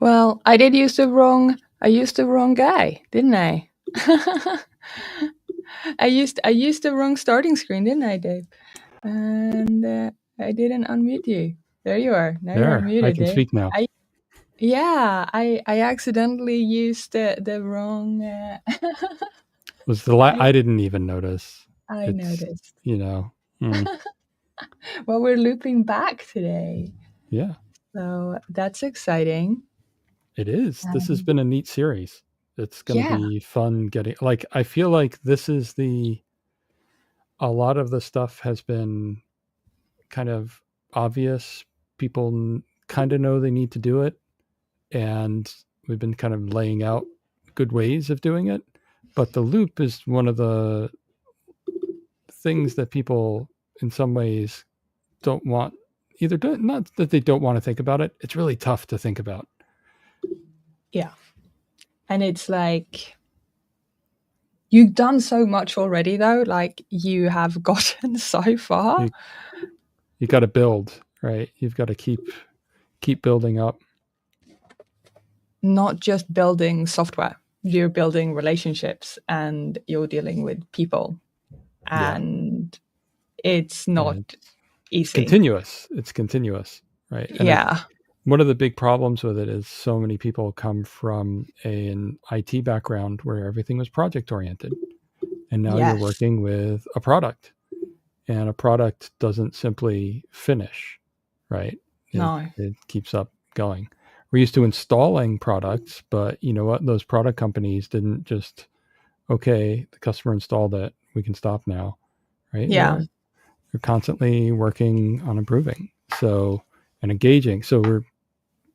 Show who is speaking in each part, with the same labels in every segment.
Speaker 1: Well, I used the wrong guy, didn't I? I used the wrong starting screen, didn't I, Dave? And I didn't unmute you. There you are. Now you're
Speaker 2: There, I
Speaker 1: unmuted,
Speaker 2: can
Speaker 1: Dave.
Speaker 2: speak now.
Speaker 1: I accidentally used the wrong.
Speaker 2: Was the I didn't even notice.
Speaker 1: I noticed. Well, we're looping back today.
Speaker 2: Yeah.
Speaker 1: So that's exciting.
Speaker 2: It is. This has been a neat series. It's going to be fun getting, like, I feel like this is a lot of the stuff has been kind of obvious. People kind of know they need to do it. And we've been kind of laying out good ways of doing it. But the loop is one of the things that people in some ways don't want, not that they don't want to think about it. It's really tough to think about.
Speaker 1: Yeah. And it's like, you've done so much already, though. Like, you have gotten so far.
Speaker 2: You got to build, right? You've got to keep building up.
Speaker 1: Not just building software. You're building relationships and you're dealing with people. And it's not easy.
Speaker 2: It's continuous, right? And one of the big problems with it is so many people come from an IT background where everything was project oriented. And now you're working with a product, and a product doesn't simply finish, right? It keeps up going. We're used to installing products, but you know what? Those product companies didn't just, okay, the customer installed it, we can stop now, right?
Speaker 1: Yeah.
Speaker 2: They're constantly working on improving. So, and engaging. So we're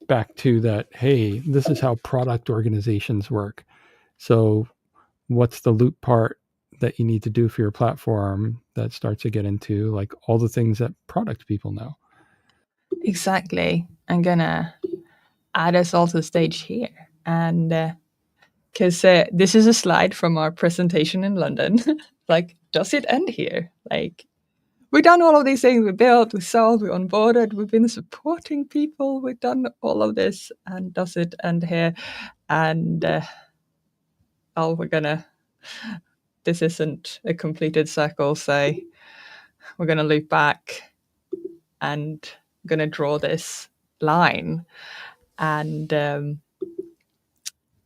Speaker 2: back to that, hey, this is how product organizations work. So what's the loop part that you need to do for your platform that starts to get into like all the things that product people know?
Speaker 1: Exactly. I'm going to add us all to the stage here. And because this is a slide from our presentation in London. Like, does it end here? Like, we've done all of these things. We built, we sold, we onboarded, we've been supporting people. We've done all of this. And does it end here? And this isn't a completed circle. So we're going to loop back and going to draw this line. And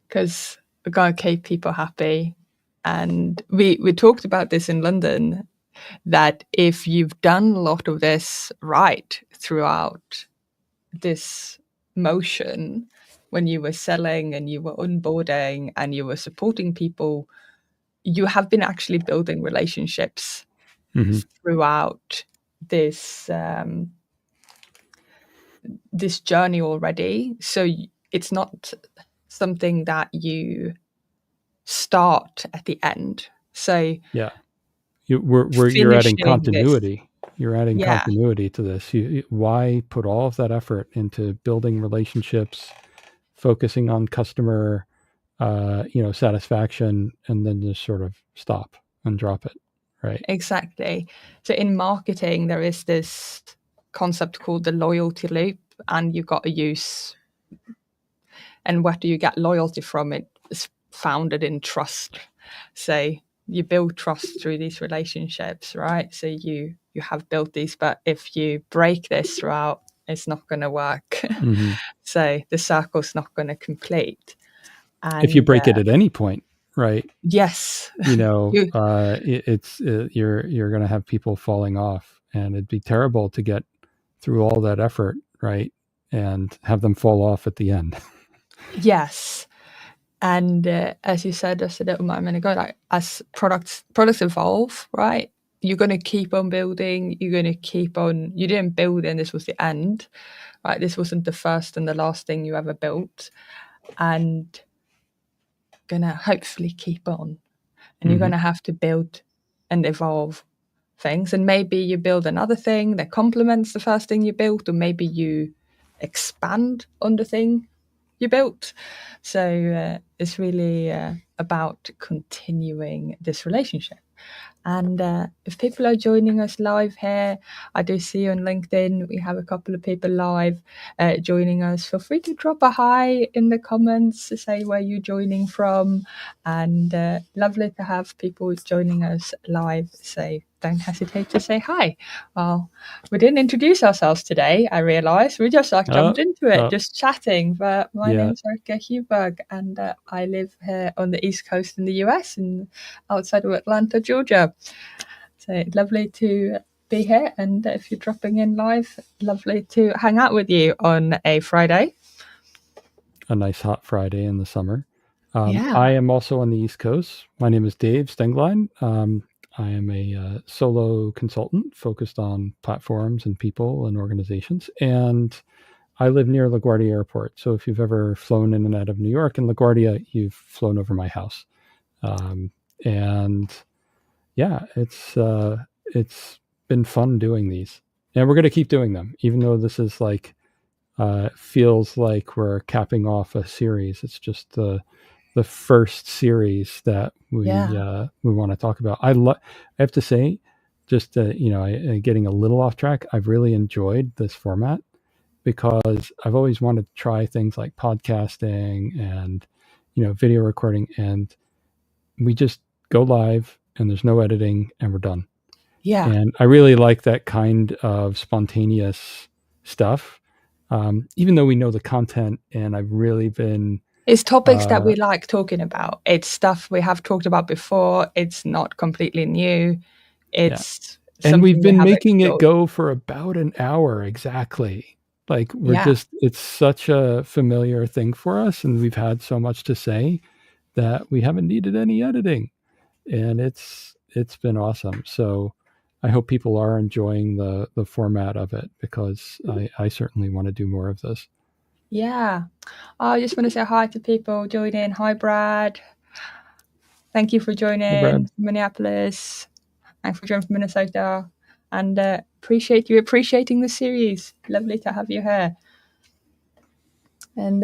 Speaker 1: because we're going to keep people happy. And we talked about this in London, that if you've done a lot of this right throughout this motion, when you were selling and you were onboarding and you were supporting people, you have been actually building relationships throughout this this journey already. So it's not something that you start at the end. So
Speaker 2: yeah, you're adding continuity. You're adding continuity to this. Why put all of that effort into building relationships, focusing on customer, satisfaction, and then just sort of stop and drop it, right?
Speaker 1: Exactly. So in marketing, there is this concept called the loyalty loop, and you've got to use. And where do you get loyalty from? It's founded in trust. So you build trust through these relationships, right? So you have built these, but if you break this throughout, it's not going to work. So the circle's not going to complete. And
Speaker 2: if you break it at any point, right?
Speaker 1: Yes.
Speaker 2: You're going to have people falling off, and it'd be terrible to get through all that effort, right? And have them fall off at the end.
Speaker 1: Yes. And as you said just a little moment ago, like as products evolve, right? You're going to keep on building. You're going to keep on. You didn't build and this was the end, right? This wasn't the first and the last thing you ever built, and going to hopefully keep on. And you're going to have to build and evolve things. And maybe you build another thing that complements the first thing you built, or maybe you expand on the thing you built. So it's really about continuing this relationship. And if people are joining us live here, I do see on LinkedIn we have a couple of people live joining us. Feel free to drop a hi in the comments to say where you're joining from. And lovely to have people joining us live. So don't hesitate to say hi. Well, we didn't introduce ourselves today, I realised. We just jumped into it, just chatting. But my name's Erica Huberg, and I live here on the East Coast in the US and outside of Atlanta, Georgia. So lovely to be here. And if you're dropping in live, lovely to hang out with you on a Friday.
Speaker 2: A nice hot Friday in the summer. I am also on the East Coast. My name is Dave Stenglein. I am a solo consultant focused on platforms and people and organizations. And I live near LaGuardia Airport. So if you've ever flown in and out of New York and LaGuardia, you've flown over my house. And yeah, it's been fun doing these. And we're going to keep doing them, even though this is like, feels like we're capping off a series. It's just the first series that we want to talk about. I have to say, just getting a little off track, I've really enjoyed this format because I've always wanted to try things like podcasting and video recording, and we just go live and there's no editing and we're done.
Speaker 1: Yeah.
Speaker 2: And I really like that kind of spontaneous stuff. Even though we know the content, and I've really been...
Speaker 1: It's topics that we like talking about. It's stuff we have talked about before. It's not completely new. It's
Speaker 2: and we've been making it go for about an hour exactly. Like it's such a familiar thing for us, and we've had so much to say that we haven't needed any editing, and it's been awesome. So I hope people are enjoying the format of it, because I certainly want to do more of this.
Speaker 1: Yeah. I just want to say hi to people joining. Hi, Brad. Thank you for joining from Minneapolis. Thanks for joining from Minnesota. And appreciate you appreciating the series. Lovely to have you here. And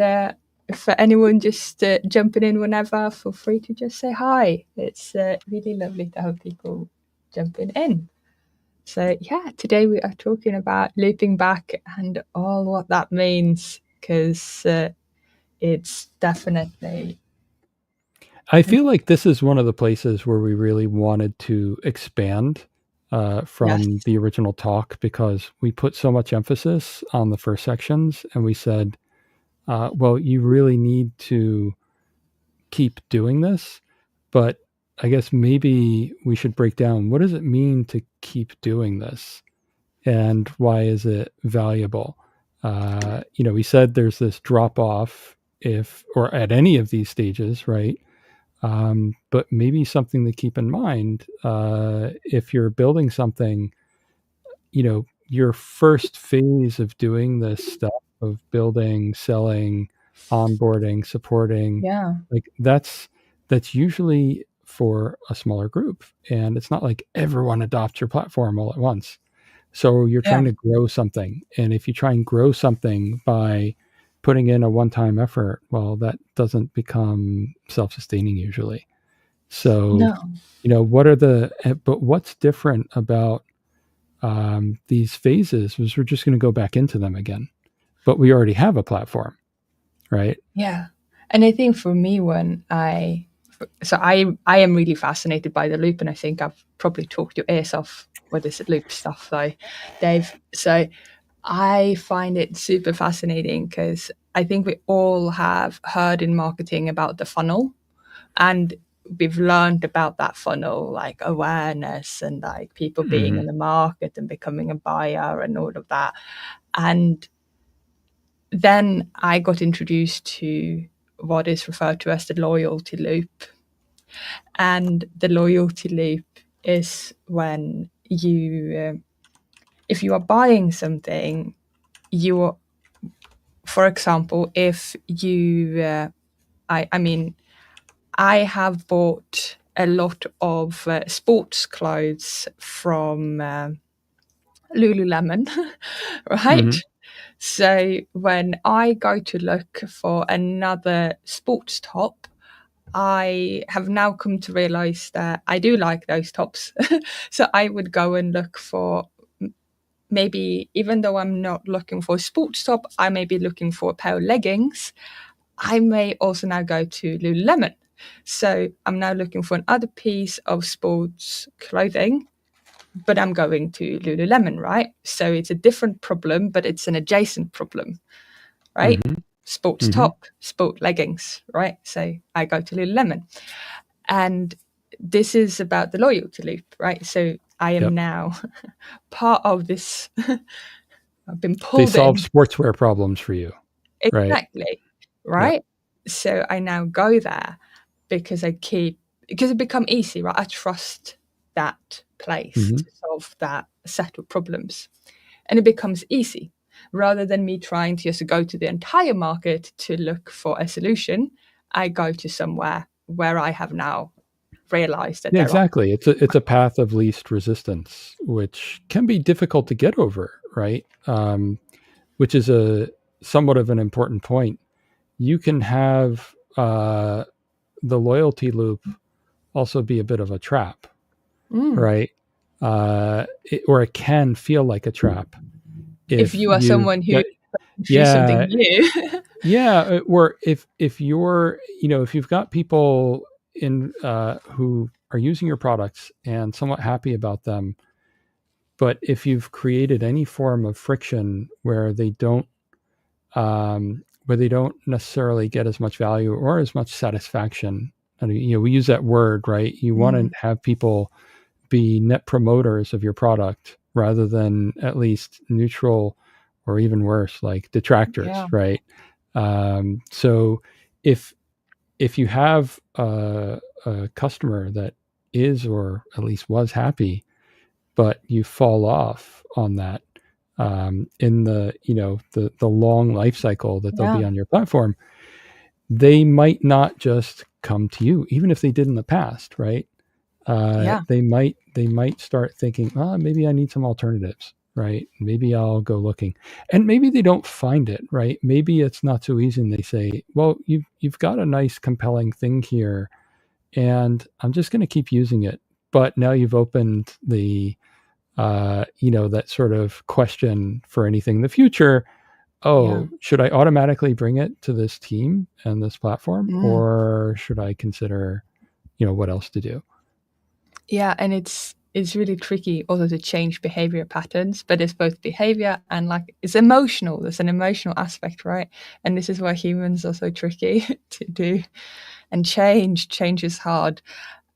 Speaker 1: for anyone just jumping in whenever, feel free to just say hi. It's really lovely to have people jumping in. So yeah, today we are talking about looping back and all what that means, because it's definitely...
Speaker 2: I feel like this is one of the places where we really wanted to expand from the original talk, because we put so much emphasis on the first sections, and we said, well, you really need to keep doing this, but I guess maybe we should break down, what does it mean to keep doing this, and why is it valuable? We said there's this drop off or at any of these stages, right? But maybe something to keep in mind, if you're building something, your first phase of doing this stuff of building, selling, onboarding, supporting, like that's usually for a smaller group, and it's not like everyone adopts your platform all at once. So you're trying to grow something, and if you try and grow something by putting in a one-time effort, well, that doesn't become self-sustaining usually. So, but what's different about these phases was we're just going to go back into them again, but we already have a platform, right?
Speaker 1: Yeah. And I think for me, I am really fascinated by the loop, and I think I've probably talked your ears off with this loop stuff though, Dave. So I find it super fascinating, because I think we all have heard in marketing about the funnel, and we've learned about that funnel, like awareness and like people being in the market and becoming a buyer and all of that. And then I got introduced to what is referred to as the loyalty loop. And the loyalty loop is when if you are buying something, for example, if you, I have bought a lot of sports clothes from Lululemon, right? Mm-hmm. So when I go to look for another sports top, I have now come to realize that I do like those tops. So I would go and look for, maybe, even though I'm not looking for a sports top, I may be looking for a pair of leggings. I may also now go to Lululemon. So I'm now looking for another piece of sports clothing, but I'm going to Lululemon, right? So it's a different problem, but it's an adjacent problem, right?
Speaker 2: Mm-hmm.
Speaker 1: Sports
Speaker 2: Mm-hmm.
Speaker 1: top, sport leggings, right? So I go to Lululemon. And this is about the loyalty loop, right? So I am now part of this. I've been pulled in.
Speaker 2: They solve sportswear problems for you.
Speaker 1: Exactly. Right. So I now go there because it become easy, right? I trust that place to solve that set of problems. And it becomes easy rather than me trying to just go to the entire market to look for a solution. I go to somewhere where I have now realized that
Speaker 2: exactly. It's a path of least resistance, which can be difficult to get over, right? Which is a somewhat of an important point. You can have the loyalty loop also be a bit of a trap, right? Or it can feel like a trap
Speaker 1: if you are someone who something new.
Speaker 2: Or if you're, if you've got people in who are using your products and somewhat happy about them, but if you've created any form of friction where they don't necessarily get as much value or as much satisfaction, and we use that word, right? You want to have people be net promoters of your product rather than at least neutral, or even worse, like detractors, right? So if you have a customer that is, or at least was, happy, but you fall off on that in the the long life cycle that they'll be on your platform, they might not just come to you, even if they did in the past, right? They might start thinking, oh, maybe I need some alternatives, right? Maybe I'll go looking, and maybe they don't find it, right? Maybe it's not so easy, and they say, well, you've got a nice, compelling thing here, and I'm just going to keep using it. But now you've opened the, that sort of question for anything in the future. Should I automatically bring it to this team and this platform, or should I consider, what else to do?
Speaker 1: Yeah, and it's really tricky also to change behavior patterns, but it's both behavior and it's emotional. There's an emotional aspect, right? And this is why humans are so tricky to do. And change is hard.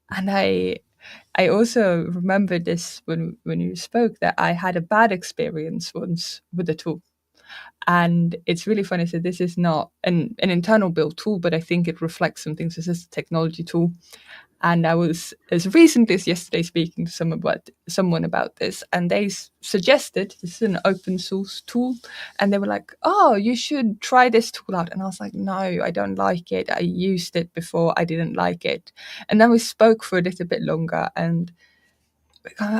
Speaker 1: And I also remember this when you spoke, that I had a bad experience once with the tool. And it's really funny. So this is not an internal build tool, but I think it reflects some things. This is a technology tool. And I was, as recently as yesterday, speaking to someone about this, and they suggested this is an open source tool, and they were like, "Oh, you should try this tool out." And I was like, "No, I don't like it. I used it before. I didn't like it." And then we spoke for a little bit longer, and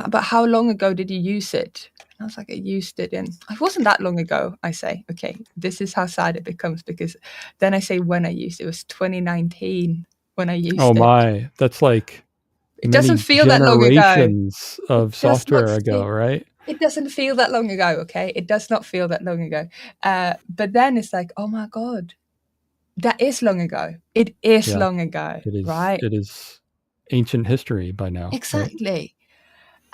Speaker 1: but how long ago did you use it? And I was like, I used it it wasn't that long ago. I say, okay, this is how sad it becomes, because then I say when I used it, it was 2019 when I used it.
Speaker 2: Oh my, that's like
Speaker 1: it doesn't feel that long ago.
Speaker 2: Generations of software ago, right?
Speaker 1: It doesn't feel that long ago, okay? It does not feel that long ago. But then it's like, oh my God, that is long ago. It is long ago, right?
Speaker 2: It is ancient history by now.
Speaker 1: Exactly.
Speaker 2: Right?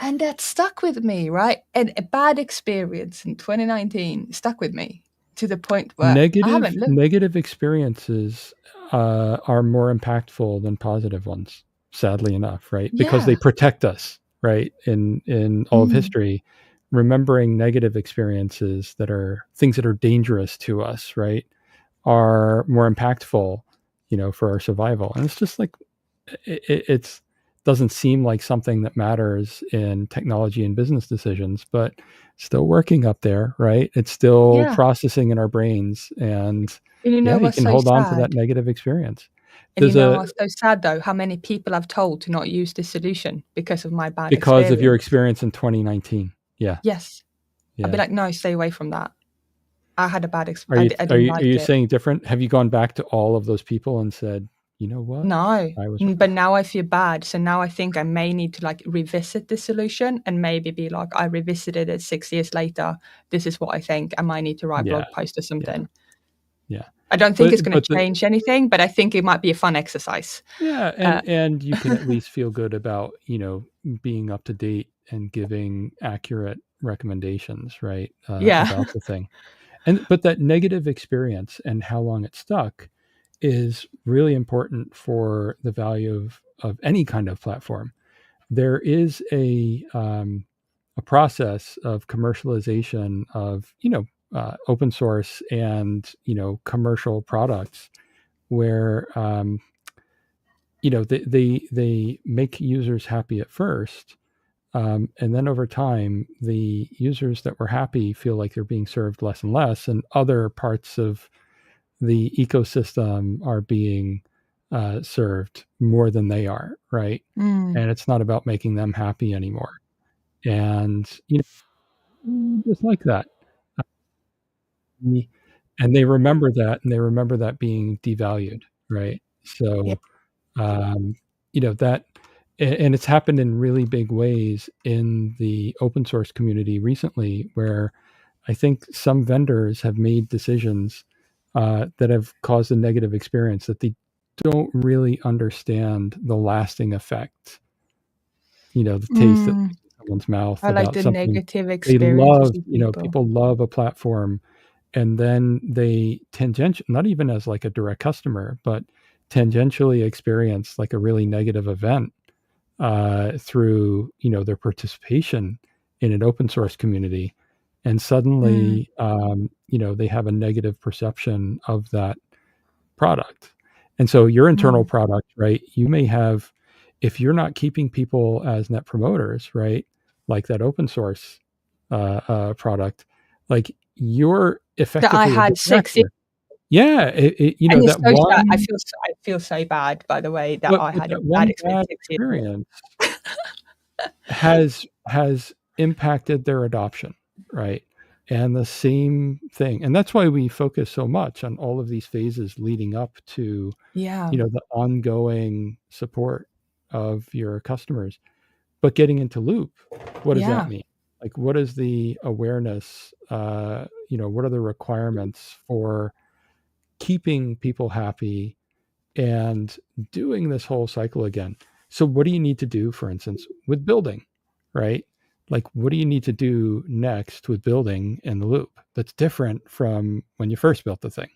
Speaker 1: And that stuck with me, right? And a bad experience in 2019 stuck with me to the point where
Speaker 2: negative experiences are more impactful than positive ones, sadly enough, right? Because they protect us, right? In all of history, remembering negative experiences that are things that are dangerous to us, right, are more impactful, for our survival. And it's just like, it's doesn't seem like something that matters in technology and business decisions, but still working up there, right? It's still processing in our brains, and you can hold on to that negative experience.
Speaker 1: And what's so sad though, how many people I've told to not use this solution because of my bad
Speaker 2: experience.
Speaker 1: Because
Speaker 2: of your experience in 2019. Yeah.
Speaker 1: Yes. Yeah. I'd be like, no, stay away from that. I had a bad
Speaker 2: experience. Are you saying different? Have you gone back to all of those people and said, you know what?
Speaker 1: No,
Speaker 2: I was
Speaker 1: but now I feel bad. So now I think I may need to like revisit the solution and maybe be like, I revisited it 6 years later. This is what I think. I might need to write a blog post or something.
Speaker 2: Yeah.
Speaker 1: I don't think it's going to change anything, but I think it might be a fun exercise.
Speaker 2: Yeah, and you can at least feel good about, being up to date and giving accurate recommendations, right? About the thing. But that negative experience and how long it stuck is really important for the value of any kind of platform. There is a process of commercialization of open source and commercial products where they make users happy at first, and then over time the users that were happy feel like they're being served less and less, and other parts of the ecosystem are being served more than they are, right? And it's not about making them happy anymore. And just like that, and they remember that, being devalued, right? So that, and it's happened in really big ways in the open source community recently, where I think some vendors have made decisions that have caused a negative experience that they don't really understand the lasting effect, the taste that leaves in someone's mouth
Speaker 1: I like
Speaker 2: about
Speaker 1: the
Speaker 2: something
Speaker 1: negative
Speaker 2: they
Speaker 1: experiences
Speaker 2: love.
Speaker 1: with
Speaker 2: People love a platform, and then they not even as like a direct customer, but tangentially experience like a really negative event through their participation in an open source community, and suddenly they have a negative perception of that product. And so your internal product, right, you may have, if you're not keeping people as net promoters, right, like that open source product, like you're effectively
Speaker 1: that I had 6 years.
Speaker 2: Yeah,
Speaker 1: And it's
Speaker 2: that
Speaker 1: so sad.
Speaker 2: one.
Speaker 1: I feel so bad, by the way, that
Speaker 2: But
Speaker 1: I had a
Speaker 2: that
Speaker 1: bad
Speaker 2: one
Speaker 1: experience
Speaker 2: bad
Speaker 1: 6 years ago.
Speaker 2: experience has impacted their adoption, right? And the same thing, and that's why we focus so much on all of these phases leading up to the ongoing support of your customers. But getting into Loop, what does that mean? Like, what is the awareness? What are the requirements for keeping people happy and doing this whole cycle again? So what do you need to do, for instance, with building, right? Like, what do you need to do next with building in the Loop that's different from when you first built the thing?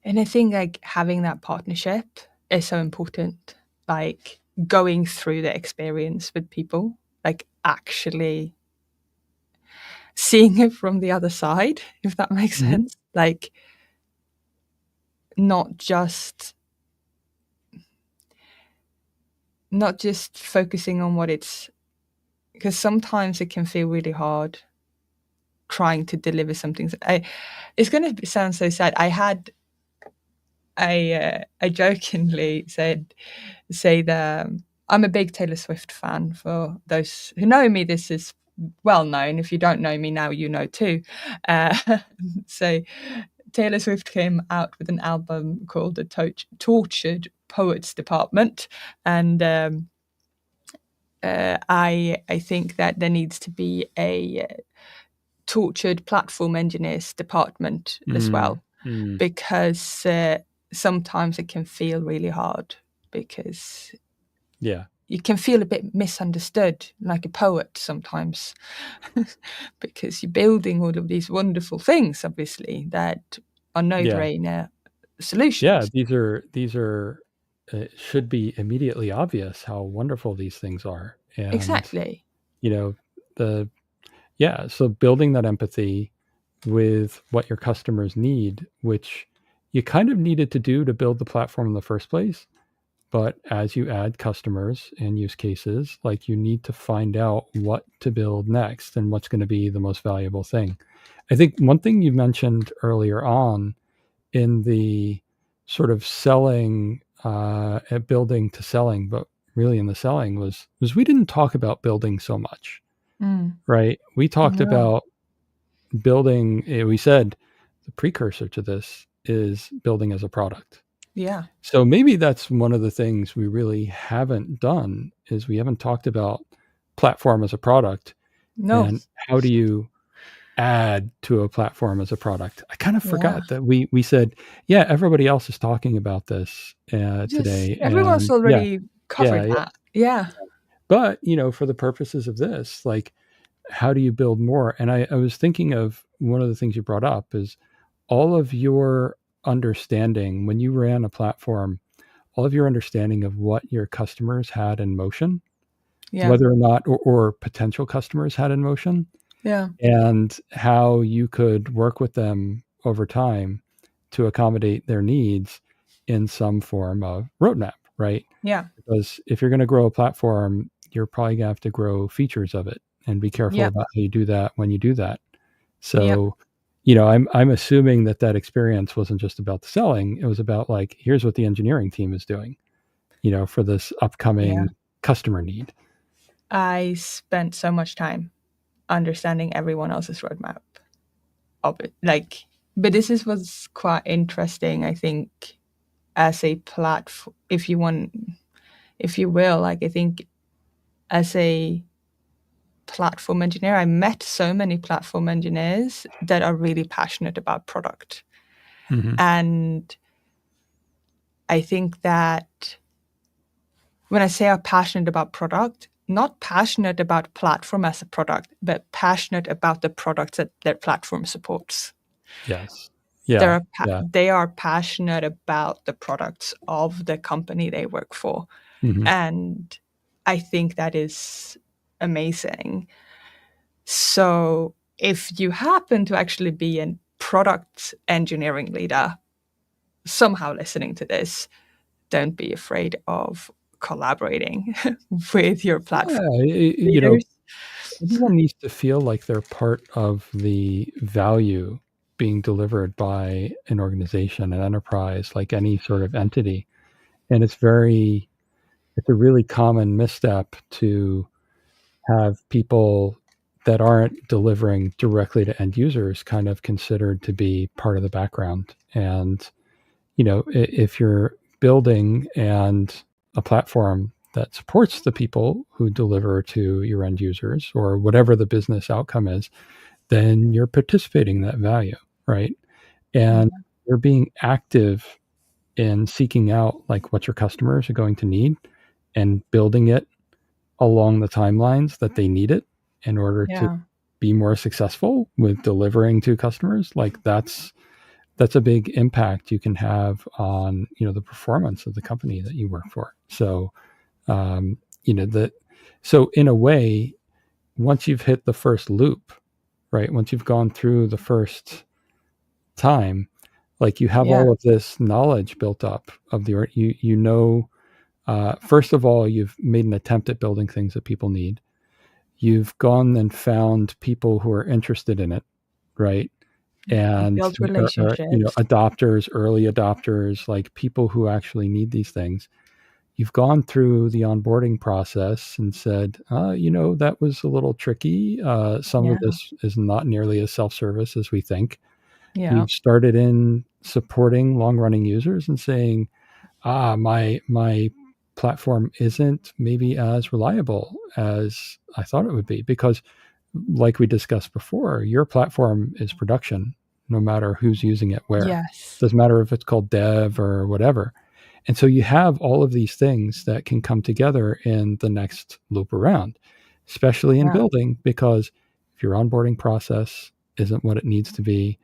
Speaker 1: And I think like having that partnership is so important, like going through the experience with people, like actually seeing it from the other side, if that makes sense. Like not just focusing on what it's, because sometimes it can feel really hard trying to deliver something. It's going to sound so sad. I jokingly say that I'm a big Taylor Swift fan. For those who know me, this is well known. If you don't know me now, you know too. So Taylor Swift came out with an album called The Tortured Poets Department, and I think that there needs to be a tortured platform engineers department as well, because sometimes it can feel really hard, because you can feel a bit misunderstood, like a poet sometimes, because you're building all of these wonderful things, obviously, that are no-brainer solutions.
Speaker 2: Yeah, these are should be immediately obvious how wonderful these things are. And
Speaker 1: exactly.
Speaker 2: So building that empathy with what your customers need, which you kind of needed to do to build the platform in the first place. But as you add customers and use cases, like, you need to find out what to build next and what's going to be the most valuable thing. I think one thing you mentioned earlier on in the sort of selling, at building to selling, but really in the selling was we didn't talk about building so much, right? We talked about building. We said the precursor to this is building as a product.
Speaker 1: Yeah.
Speaker 2: So maybe that's one of the things we really haven't done, is we haven't talked about platform as a product.
Speaker 1: No.
Speaker 2: And how do you add to a platform as a product? I kind of
Speaker 1: Yeah.
Speaker 2: forgot that we said, yeah, everybody else is talking about this
Speaker 1: Just
Speaker 2: today.
Speaker 1: everyone's
Speaker 2: And yeah,
Speaker 1: already covered
Speaker 2: yeah.
Speaker 1: that. Yeah.
Speaker 2: But, for the purposes of this, like, how do you build more? And I was thinking of one of the things you brought up is all of your understanding when you ran a platform, all of your understanding of what your customers had in motion,
Speaker 1: Yeah.
Speaker 2: whether or not, or potential customers had in motion,
Speaker 1: Yeah.
Speaker 2: and how you could work with them over time to accommodate their needs in some form of roadmap, right?
Speaker 1: Yeah.
Speaker 2: Because if you're going to grow a platform, you're probably going to have to grow features of it, and be careful
Speaker 1: Yep.
Speaker 2: about how you do that when you do that.
Speaker 1: Yep.
Speaker 2: So, I'm assuming that experience wasn't just about the selling. It was about, like, here's what the engineering team is doing, for this
Speaker 1: Yeah.
Speaker 2: upcoming customer need.
Speaker 1: I spent so much time understanding everyone else's roadmap of it. Like, but was quite interesting, I think, as a platform, if you will. Like, I think as a platform engineer, I met so many platform engineers that are really passionate about product.
Speaker 2: Mm-hmm.
Speaker 1: And I think that when I say are passionate about product, not passionate about platform as a product, but passionate about the products that their platform supports.
Speaker 2: Yes. Yeah. Yeah.
Speaker 1: They are passionate about the products of the company they work for.
Speaker 2: Mm-hmm.
Speaker 1: And I think that is amazing. So if you happen to actually be a product engineering leader somehow listening to this, don't be afraid of collaborating with your platform
Speaker 2: Yeah.
Speaker 1: leaders.
Speaker 2: Everyone needs to feel like they're part of the value being delivered by an organization, an enterprise, like any sort of entity. And it's a really common misstep to have people that aren't delivering directly to end users kind of considered to be part of the background. And, if you're building a platform that supports the people who deliver to your end users, or whatever the business outcome is, then you're participating in that value, right? And you're being active in seeking out, like, what your customers are going to need, and building it along the timelines that they need it in order to
Speaker 1: Yeah.
Speaker 2: be more successful with delivering to customers. Like, that's a big impact you can have on, the performance of the company that you work for. So, so in a way, once you've hit the first loop, right? Once you've gone through the first time, like, you have
Speaker 1: Yeah.
Speaker 2: all of this knowledge built up of first of all, you've made an attempt at building things that people need. You've gone and found people who are interested in it, right? And
Speaker 1: Build relationships.
Speaker 2: adopters, early adopters, like people who actually need these things. You've gone through the onboarding process and said, that was a little tricky. Some
Speaker 1: Yeah.
Speaker 2: of this is not nearly as self-service as we think.
Speaker 1: Yeah.
Speaker 2: You've started in supporting long-running users and saying, my platform isn't maybe as reliable as I thought it would be, because, like we discussed before, your platform is production, no matter who's using it where.
Speaker 1: Yes.
Speaker 2: Doesn't matter if it's called dev or whatever. And so you have all of these things that can come together in the next loop around, especially in
Speaker 1: Yeah.
Speaker 2: building, because if your onboarding process isn't what it needs to be,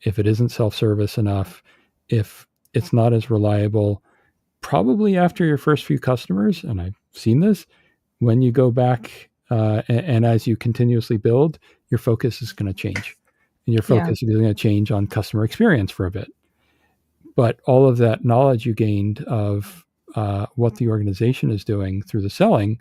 Speaker 2: if it isn't self-service enough, if it's not as reliable, probably after your first few customers, and I've seen this, when you go back and as you continuously build, your focus is going to change. And your
Speaker 1: Yeah.
Speaker 2: focus is going to change on customer experience for a bit. But all of that knowledge you gained of what the organization is doing through the selling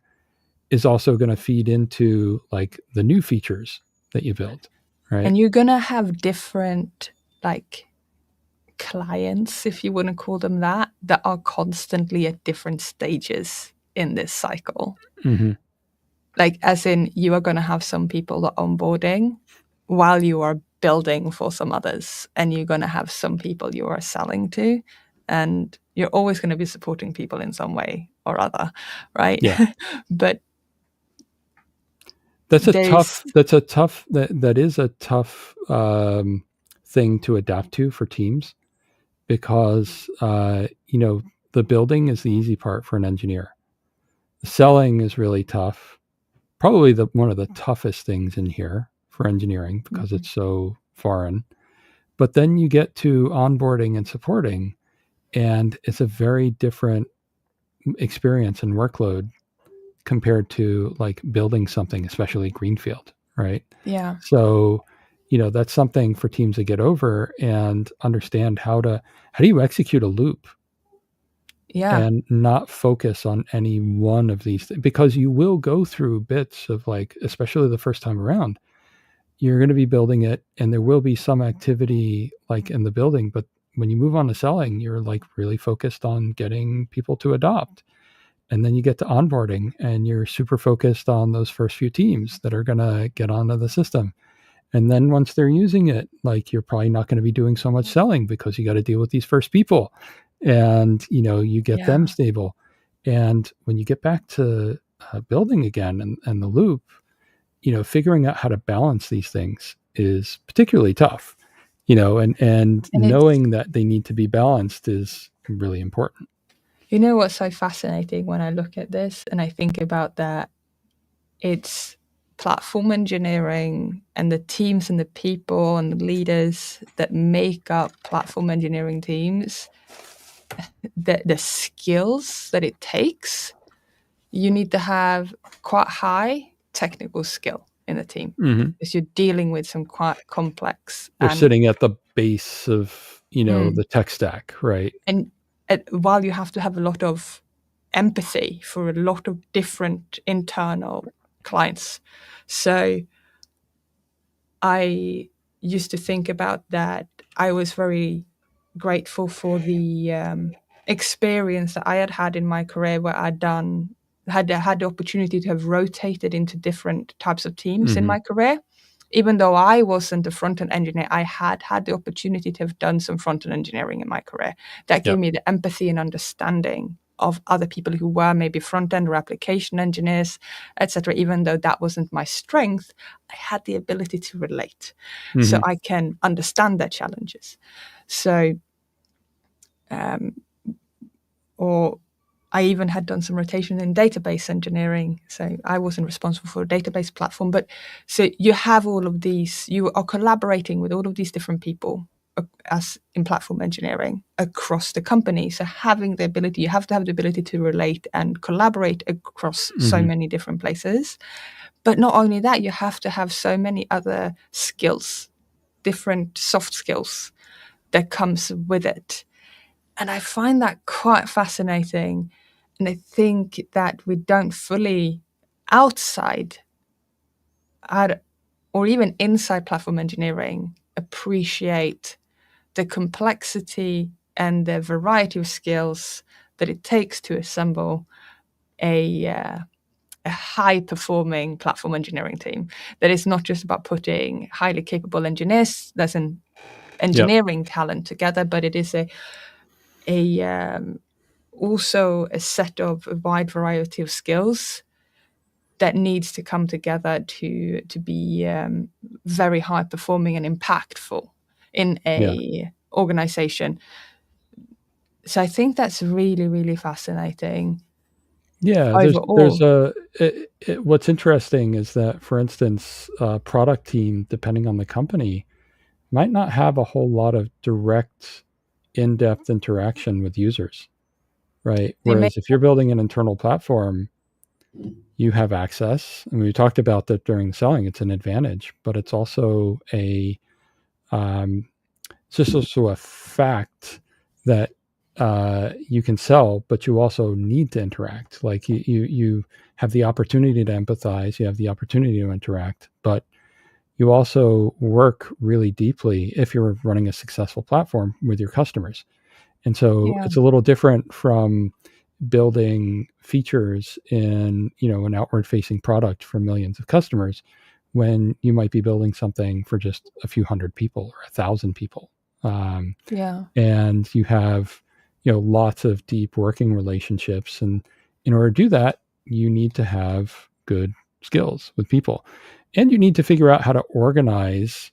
Speaker 2: is also going to feed into, like, the new features that you build, right?
Speaker 1: And you're gonna have different, like, clients, if you want to call them that are constantly at different stages in this cycle.
Speaker 2: Mm-hmm.
Speaker 1: Like, as in, you are going to have some people that are onboarding while you are building for some others, and you're going to have some people you are selling to. And You're always going to be supporting people in some way or other, right?
Speaker 2: Yeah.
Speaker 1: But
Speaker 2: that is a tough thing to adapt to for teams, because the building is the easy part for an engineer. The selling is really tough. Probably one of the toughest things in here for engineering, because it's so foreign. But then you get to onboarding and supporting, and it's a very different experience and workload compared to like building something, especially greenfield, right?
Speaker 1: Yeah.
Speaker 2: So, that's something for teams to get over and understand how do you execute a loop.
Speaker 1: Yeah.
Speaker 2: And not focus on any one of these because you will go through bits of, like, especially the first time around, you're going to be building it and there will be some activity like in the building, but when you move on to selling, you're like really focused on getting people to adopt. And then you get to onboarding and you're super focused on those first few teams that are going to get onto the system. And then once they're using it, like, you're probably not going to be doing so much selling because you got to deal with these first people and, you get them stable. And when you get back to building again and the loop, figuring out how to balance these things is particularly tough, and knowing that they need to be balanced is really important.
Speaker 1: You know what's so fascinating when I look at this and I think about that? It's platform engineering and the teams and the people and the leaders that make up platform engineering teams, the skills that it takes. You need to have quite high technical skill in the team, because you're dealing with some quite complex.
Speaker 2: They're sitting at the base of, the tech stack, right?
Speaker 1: And while you have to have a lot of empathy for a lot of different internal clients. So I used to think about that. I was very grateful for the experience that I had in my career, where had the opportunity to have rotated into different types of teams in my career. Even though I wasn't a front-end engineer, I had the opportunity to have done some front-end engineering in my career. That gave me the empathy and understanding of other people who were maybe front-end or application engineers, etc. Even though that wasn't my strength, I had the ability to relate. So I can understand their challenges. So, or I even had done some rotation in database engineering. So I wasn't responsible for a database platform. But so you have all of these, you are collaborating with all of these different people as in platform engineering across the company. So having the ability, you have to have the ability to relate and collaborate across so many different places. But not only that, you have to have so many other skills, different soft skills that comes with it. And I find that quite fascinating. And I think that we don't fully outside or even inside platform engineering appreciate the complexity and the variety of skills that it takes to assemble a high-performing platform engineering team. That is not just about putting highly capable engineers, that's an engineering talent together, but it is also a set of a wide variety of skills that needs to come together to be very high performing and impactful in a organization. So I think that's really, really fascinating.
Speaker 2: Yeah, what's interesting is that, for instance, a product team, depending on the company, might not have a whole lot of direct, in-depth interaction with users, right? Whereas if you're building an internal platform, you have access. And we talked about that during selling. It's an advantage, but it's also it's just also a fact that you can sell, but you also need to interact. Like you have the opportunity to empathize, you have the opportunity to interact, but you also work really deeply if you're running a successful platform with your customers. And so it's a little different from building features in, an outward facing product for millions of customers, when you might be building something for just a few hundred people or 1,000 people. And you have, lots of deep working relationships. And in order to do that, you need to have good skills with people. And you need to figure out how to organize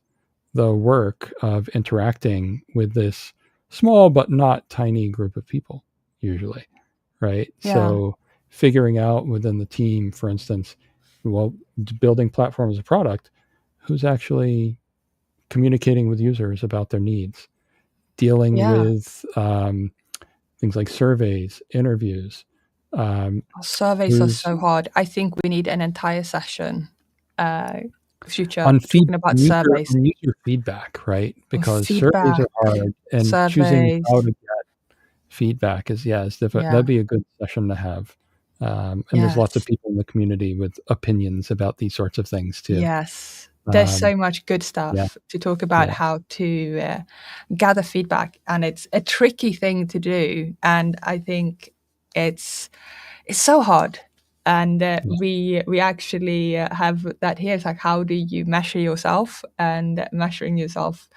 Speaker 2: the work of interacting with this small but not tiny group of people, usually, right?
Speaker 1: Yeah.
Speaker 2: So figuring out within the team, for instance, well, building platform as a product, who's actually communicating with users about their needs, dealing
Speaker 1: Yeah.
Speaker 2: with things like surveys, interviews.
Speaker 1: Surveys are so hard. I think we need an entire session, future, talking about surveys.
Speaker 2: on user feedback, right? Because surveys
Speaker 1: Feedback,
Speaker 2: are hard, and choosing
Speaker 1: surveys.
Speaker 2: how to get feedback is difficult.
Speaker 1: Yeah.
Speaker 2: That'd be a good session to have. And there's lots of
Speaker 1: Yes.
Speaker 2: people in the community with opinions about these sorts of things too.
Speaker 1: Yes. There's so
Speaker 2: Um,
Speaker 1: much good
Speaker 2: yeah,
Speaker 1: stuff to talk about
Speaker 2: yeah,
Speaker 1: how to gather feedback, and it's a tricky thing to do. And I think it's so hard. And
Speaker 2: yeah.
Speaker 1: we actually have that here. It's like, how do you measure yourself and measuring yourself?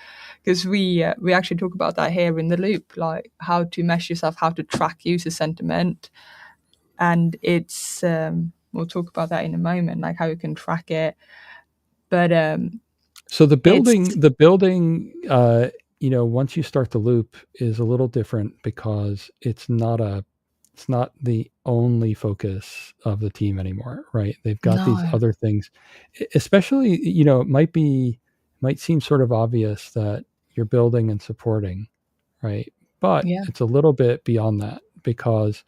Speaker 1: Because we actually talk about that here in the loop, like how to measure yourself, how to track user sentiment, and it's we'll talk about that in a moment, like how you can track it. But
Speaker 2: So
Speaker 1: it's
Speaker 2: the building, once you start the loop, is a little different because it's not the only focus of the team anymore, right? They've got these
Speaker 1: no,
Speaker 2: other things, especially, might seem sort of obvious that you're building and supporting, right? But
Speaker 1: yeah,
Speaker 2: it's a little bit beyond that because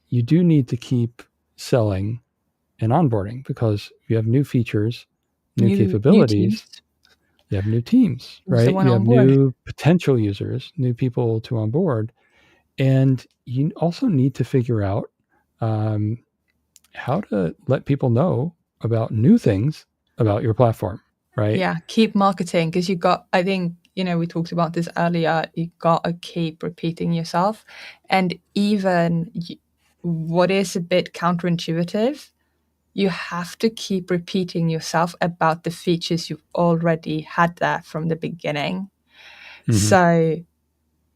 Speaker 2: you do need to keep selling and onboarding because you have new features, new
Speaker 1: new
Speaker 2: capabilities,
Speaker 1: teams.
Speaker 2: you have new teams,
Speaker 1: Who's the
Speaker 2: right?
Speaker 1: one
Speaker 2: You have
Speaker 1: on board?
Speaker 2: new potential users, new people to onboard, and you also need to figure out um, how to let people know about new things about your platform, right?
Speaker 1: Yeah, keep marketing because you got. I think we talked about this earlier. You gotta keep repeating yourself, and even what is a bit counterintuitive, you have to keep repeating yourself about the features you've already had there from the beginning.
Speaker 2: Mm-hmm.
Speaker 1: So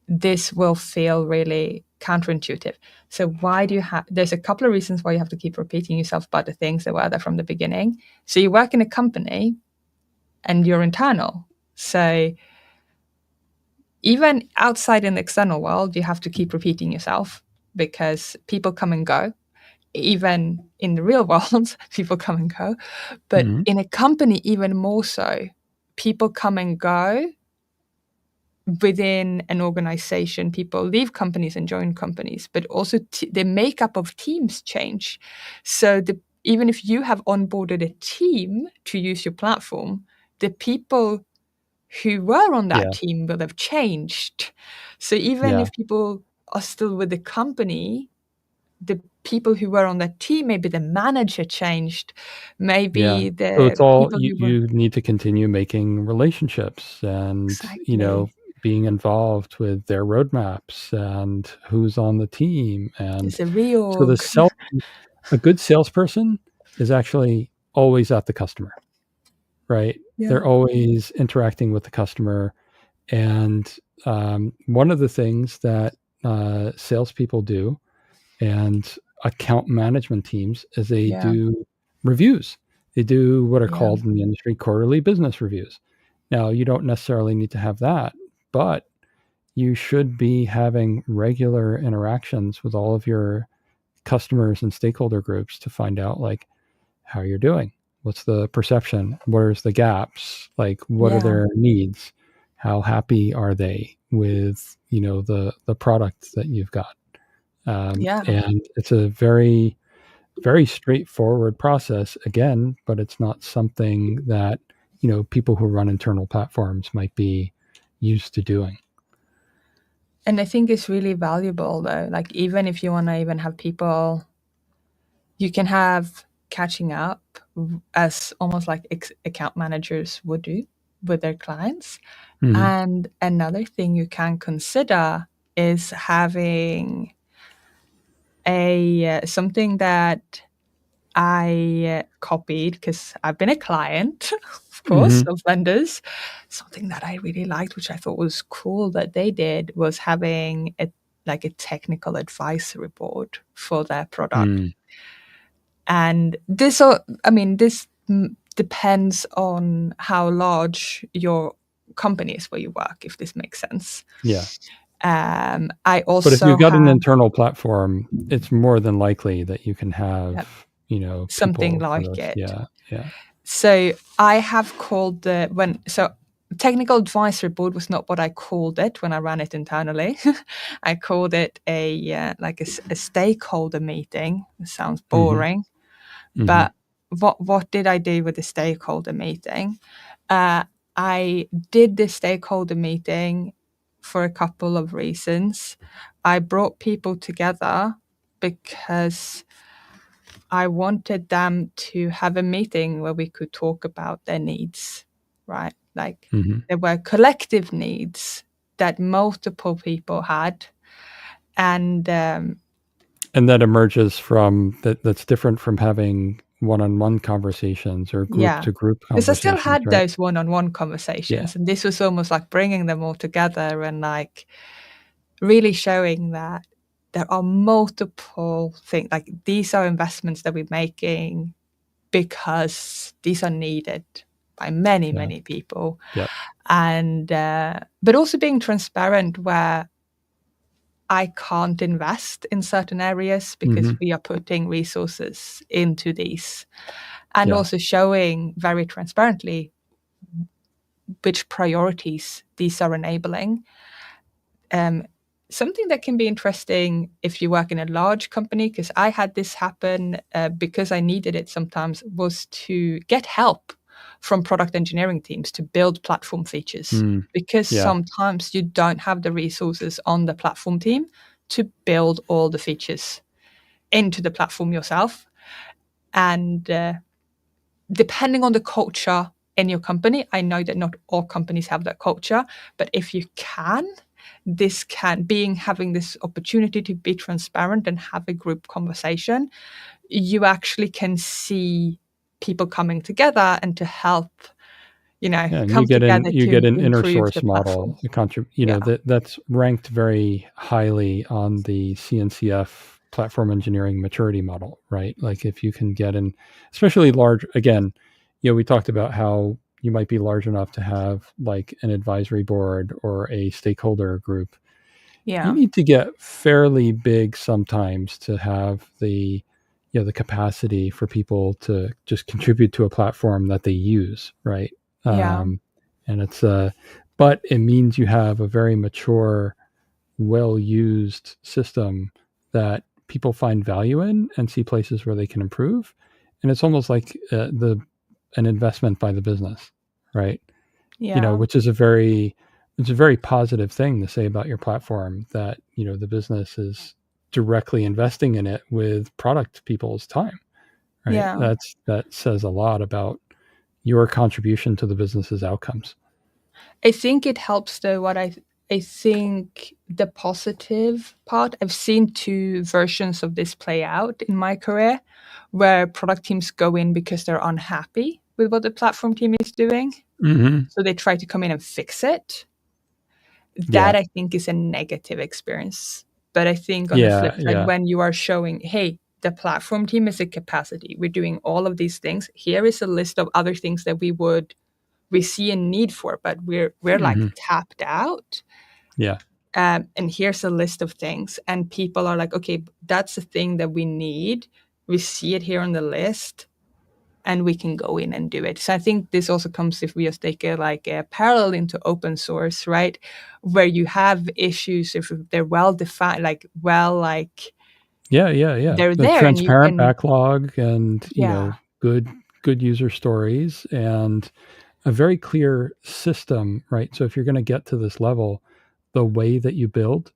Speaker 1: this will feel really counterintuitive. So why do you have? There's a couple of reasons why you have to keep repeating yourself about the things that were there from the beginning. So you work in a company and you're internal. So even outside in the external world, you have to keep repeating yourself because people come and go. Even in the real world, people come and go. But
Speaker 2: Mm-hmm.
Speaker 1: in a company, even more so, people come and go within an organization. People leave companies and join companies, but also the makeup of teams change. So even if you have onboarded a team to use your platform, the people who were on that
Speaker 2: Yeah,
Speaker 1: team will have changed. So even
Speaker 2: yeah,
Speaker 1: if people are still with the company, the people who were on that team, maybe the manager changed,
Speaker 2: yeah.
Speaker 1: maybe
Speaker 2: So it's
Speaker 1: the
Speaker 2: all
Speaker 1: people
Speaker 2: you,
Speaker 1: who were
Speaker 2: you need to continue making relationships and
Speaker 1: exactly
Speaker 2: being involved with their roadmaps and who's on the team. And
Speaker 1: is a
Speaker 2: so
Speaker 1: reorg.
Speaker 2: a good salesperson is actually always at the customer, right? They're
Speaker 1: Yeah.
Speaker 2: always interacting with the customer. And one of the things that salespeople do and account management teams is they
Speaker 1: Yeah.
Speaker 2: do reviews. They do what are
Speaker 1: Yeah.
Speaker 2: called in the industry quarterly business reviews. Now, you don't necessarily need to have that, but you should be having regular interactions with all of your customers and stakeholder groups to find out like how you're doing. What's the perception? Where's the gaps? Like what are
Speaker 1: Yeah.
Speaker 2: their needs? How happy are they with, the product that you've got?
Speaker 1: Yeah.
Speaker 2: And it's a very, very straightforward process again, but it's not something that, people who run internal platforms might be used to doing.
Speaker 1: And I think it's really valuable though. Like even if you want to even have people, you can have catching up as almost like account managers would do with their clients.
Speaker 2: Hmm.
Speaker 1: And another thing you can consider is having a something that I copied because I've been a client, of course,
Speaker 2: Hmm.
Speaker 1: of vendors. Something that I really liked, which I thought was cool that they did, was having a like a technical advisory board for their product. And this depends on how large your company is where you work, if this makes sense.
Speaker 2: Yeah.
Speaker 1: I also
Speaker 2: But if you've got an internal platform, it's more than likely that you can have,
Speaker 1: something
Speaker 2: people
Speaker 1: like it.
Speaker 2: Yeah.
Speaker 1: So I have called technical advisory board was not what I called it when I ran it internally. I called it a stakeholder meeting. It sounds boring, but what did I do with the stakeholder meeting? I did the stakeholder meeting for a couple of reasons. I brought people together because I wanted them to have a meeting where we could talk about their needs, right? Like there were collective needs that multiple people had. And
Speaker 2: that emerges from that's different from having one-on-one conversations or group-to-group conversations.
Speaker 1: Because I still had those one-on-one conversations,
Speaker 2: Yeah.
Speaker 1: and this was almost like bringing them all together and like really showing that there are multiple things, like these are investments that we're making because these are needed by many people.
Speaker 2: Yep.
Speaker 1: And but also being transparent where I can't invest in certain areas because we are putting resources into these, and also showing very transparently which priorities these are enabling. Something that can be interesting if you work in a large company, because I had this happen because I needed it sometimes, was to get help from product engineering teams to build platform features. Because sometimes you don't have the resources on the platform team to build all the features into the platform yourself. And depending on the culture in your company, I know that not all companies have that culture, but if you can, having this opportunity to be transparent and have a group conversation, you actually can see people coming together and to help, come together
Speaker 2: you get an inner
Speaker 1: improve
Speaker 2: source
Speaker 1: the
Speaker 2: model,
Speaker 1: platform.
Speaker 2: That's ranked very highly on the CNCF platform engineering maturity model, right? Like if you can get in, especially large, again, we talked about how you might be large enough to have like an advisory board or a stakeholder group. You need to get fairly big sometimes to have the capacity for people to just contribute to a platform that they use, right? And it's but it means you have a very mature, well-used system that people find value in and see places where they can improve. And it's almost like an investment by the business, right? Which is a very positive thing to say about your platform, that the business is directly investing in it with product people's time, right? That says a lot about your contribution to the business's outcomes.
Speaker 1: I think it helps though. What I think the positive part, I've seen two versions of this play out in my career, where product teams go in because they're unhappy with what the platform team is doing. So they try to come in and fix it. That I think is a negative experience. But I think on the flip side, when you are showing, hey, the platform team is a capacity, we're doing all of these things. Here is a list of other things that we see a need for, but we're like tapped out. And here's a list of things, and people are like, okay, that's the thing that we need. We see it here on the list, and we can go in and do it. So I think this also comes if we just take a parallel into open source, right? Where you have issues if they're well defined, they're
Speaker 2: the
Speaker 1: there,
Speaker 2: transparent
Speaker 1: and
Speaker 2: backlog, and good user stories, and a very clear system, right? So if you're going to get to this level, the way that you build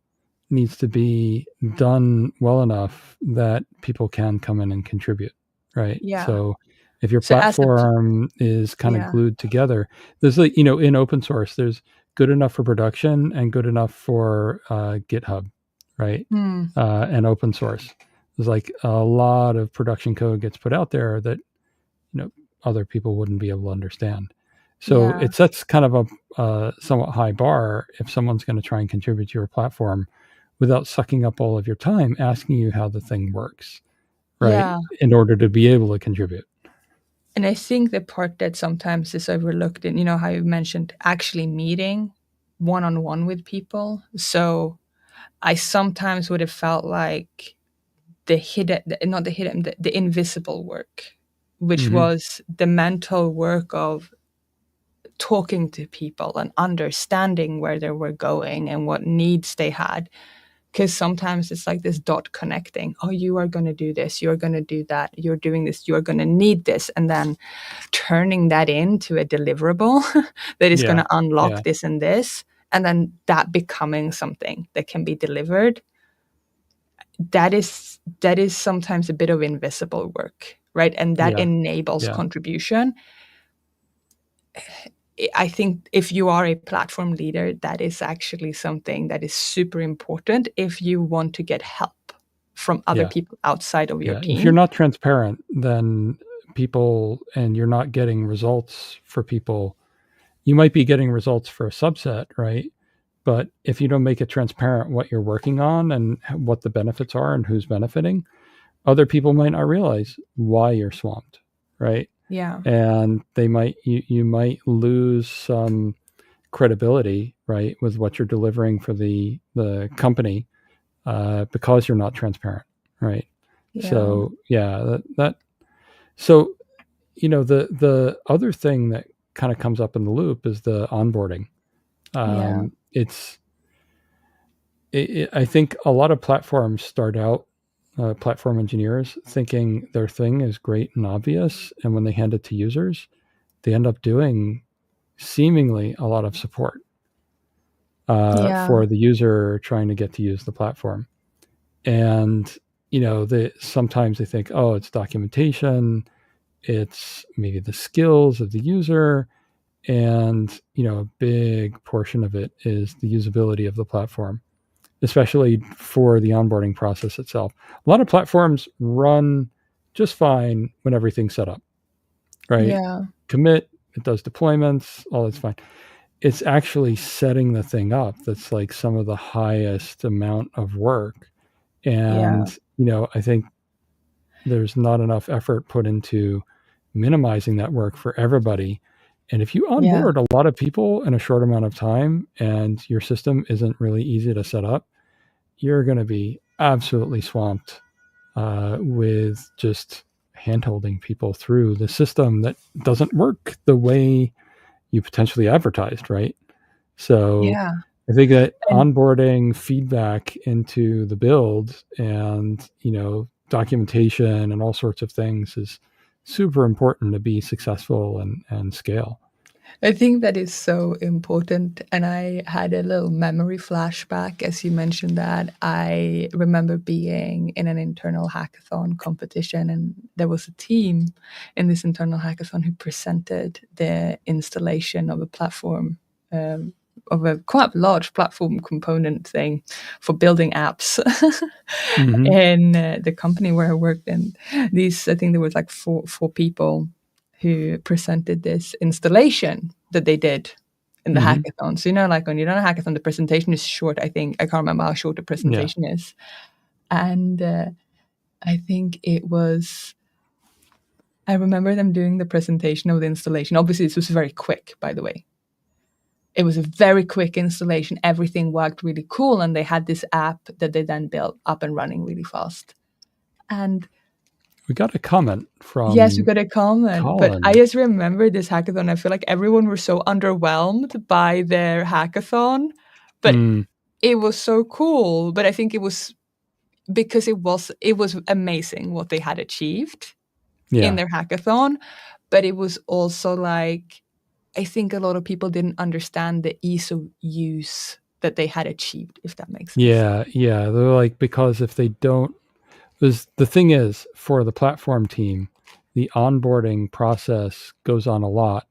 Speaker 2: needs to be done well enough that people can come in and contribute, right? So if your platform is kind of glued together, there's in open source, there's good enough for production and good enough for GitHub, right? And open source. There's like a lot of production code gets put out there that other people wouldn't be able to understand. So it sets kind of a somewhat high bar if someone's going to try and contribute to your platform without sucking up all of your time asking you how the thing works, right?
Speaker 1: Yeah.
Speaker 2: In order to be able to contribute.
Speaker 1: And I think the part that sometimes is overlooked, and how you mentioned actually meeting one-on-one with people. So I sometimes would have felt like the invisible work, which was the mental work of talking to people and understanding where they were going and what needs they had. Because sometimes it's like this dot connecting. Oh, you are going to do this. You're going to do that. You're doing this. You're going to need this. And then turning that into a deliverable that is going to unlock this and this. And then that becoming something that can be delivered. That is sometimes a bit of invisible work, right? And that enables contribution. I think if you are a platform leader, that is actually something that is super important if you want to get help from other people outside of your team.
Speaker 2: If you're not transparent, then people, and you're not getting results for people, you might be getting results for a subset, right? But if you don't make it transparent what you're working on and what the benefits are and who's benefiting, other people might not realize why you're swamped, right?
Speaker 1: Yeah.
Speaker 2: And you might lose some credibility, right, with what you're delivering for the company because you're not transparent, right?
Speaker 1: Yeah.
Speaker 2: So so the other thing that kind of comes up in the loop is the onboarding. I think a lot of platforms start out, platform engineers, thinking their thing is great and obvious, and when they hand it to users, they end up doing seemingly a lot of support for the user trying to get to use the platform. And sometimes they think, oh, it's documentation, it's maybe the skills of the user, and a big portion of it is the usability of the platform, especially for the onboarding process itself. A lot of platforms run just fine when everything's set up, right?
Speaker 1: Yeah.
Speaker 2: Commit, it does deployments, all that's fine. It's actually setting the thing up that's like some of the highest amount of work. And, I think there's not enough effort put into minimizing that work for everybody. And if you onboard a lot of people in a short amount of time and your system isn't really easy to set up, you're going to be absolutely swamped with just handholding people through the system that doesn't work the way you potentially advertised, right? So I think that onboarding feedback into the build and, documentation and all sorts of things is super important to be successful and scale.
Speaker 1: I think that is so important. And I had a little memory flashback as you mentioned that. I remember being in an internal hackathon competition, and there was a team in this internal hackathon who presented the installation of a platform, of a quite large platform component thing for building apps in the company where I worked. And I think there was like four people who presented this installation that they did in the hackathon. So, like when you're on a hackathon, the presentation is short. I can't remember how short the presentation is. And I think I remember them doing the presentation of the installation. Obviously, this was very quick, by the way. It was a very quick installation. Everything worked really cool. And they had this app that they then built up and running really fast. And
Speaker 2: we got a comment from
Speaker 1: Yes, we got a comment.
Speaker 2: Colin.
Speaker 1: But I just remember this hackathon. I feel like everyone was so underwhelmed by their hackathon. But it was so cool. But I think it was because it was amazing what they had achieved in their hackathon. But it was also like, I think a lot of people didn't understand the ease of use that they had achieved, if that makes sense.
Speaker 2: Yeah. They're like, because if they don't, the thing is, for the platform team, the onboarding process goes on a lot,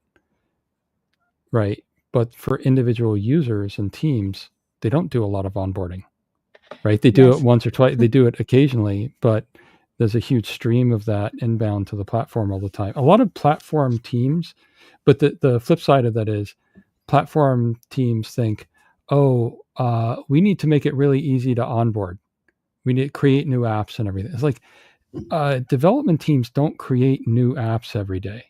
Speaker 2: right? But for individual users and teams, they don't do a lot of onboarding, right? They do it once or twice. They do it occasionally, but there's a huge stream of that inbound to the platform all the time. A lot of platform teams, but the flip side of that is platform teams think, oh, we need to make it really easy to onboard. We need to create new apps and everything. It's like development teams don't create new apps every day,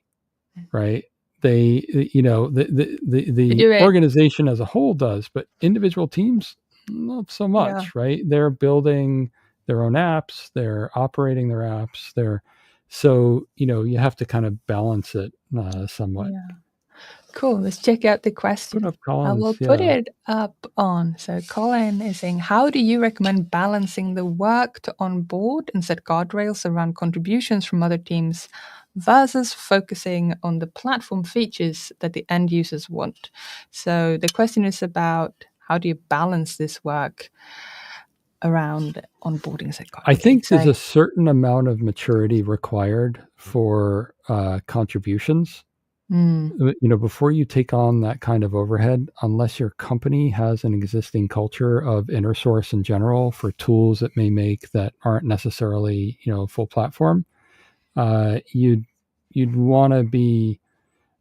Speaker 2: right? They, the organization as a whole does, but individual teams, not so much, right? They're building their own apps, they're operating their apps, so you have to kind of balance it somewhat.
Speaker 1: Yeah. Cool. Let's check out the question.
Speaker 2: Put up Collins,
Speaker 1: I will put it up on. So Colin is saying, how do you recommend balancing the work to onboard and set guardrails around contributions from other teams versus focusing on the platform features that the end users want? So the question is about how do you balance this work around onboarding set guardrails?
Speaker 2: I think there's a certain amount of maturity required for contributions. Before you take on that kind of overhead, unless your company has an existing culture of inner source in general for tools it may make that aren't necessarily, full platform, you'd want to be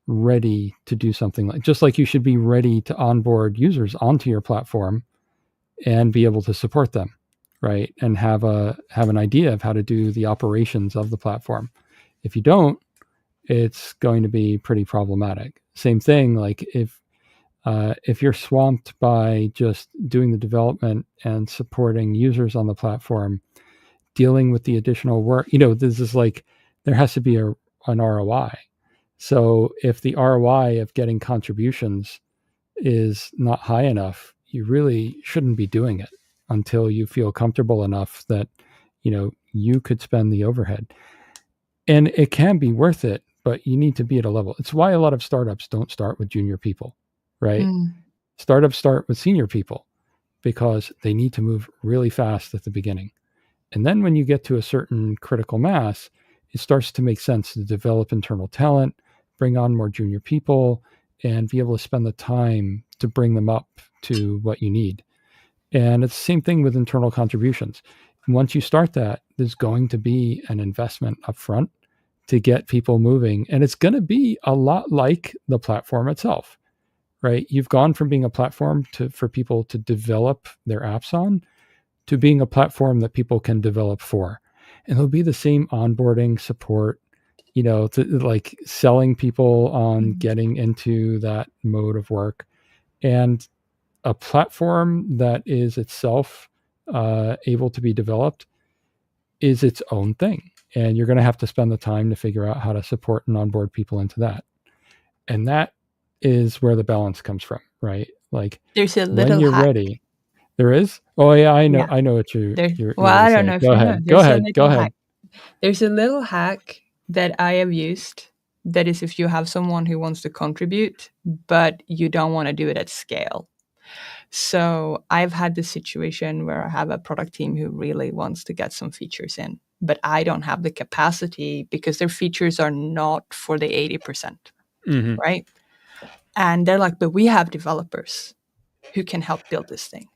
Speaker 2: ready to do something just like you should be ready to onboard users onto your platform and be able to support them, right? And have an idea of how to do the operations of the platform. If you don't, it's going to be pretty problematic. Same thing, like if you're swamped by just doing the development and supporting users on the platform, dealing with the additional work, this is like there has to be an ROI. So if the ROI of getting contributions is not high enough, you really shouldn't be doing it until you feel comfortable enough that you could spend the overhead. And it can be worth it, but you need to be at a level. It's why a lot of startups don't start with junior people, right? Startups start with senior people because they need to move really fast at the beginning. And then when you get to a certain critical mass, it starts to make sense to develop internal talent, bring on more junior people, and be able to spend the time to bring them up to what you need. And it's the same thing with internal contributions. Once you start that, there's going to be an investment up front to get people moving. And it's going to be a lot like the platform itself, right? You've gone from being a platform for people to develop their apps on to being a platform that people can develop for. And it'll be the same onboarding support, to like selling people on getting into that mode of work. And a platform that is itself able to be developed is its own thing. And you're going to have to spend the time to figure out how to support and onboard people into that. And that is where the balance comes from, right? Like
Speaker 1: there's a little
Speaker 2: when you're
Speaker 1: hack.
Speaker 2: Ready. There is? Oh yeah, I know. Yeah. I know what you're
Speaker 1: I don't know if
Speaker 2: Go ahead. Go ahead. Go ahead.
Speaker 1: Hack. There's a little hack that I have used. That is if you have someone who wants to contribute, but you don't want to do it at scale. So I've had this situation where I have a product team who really wants to get some features in, but I don't have the capacity because their features are not for the 80%, right? And they're like, but we have developers who can help build this thing.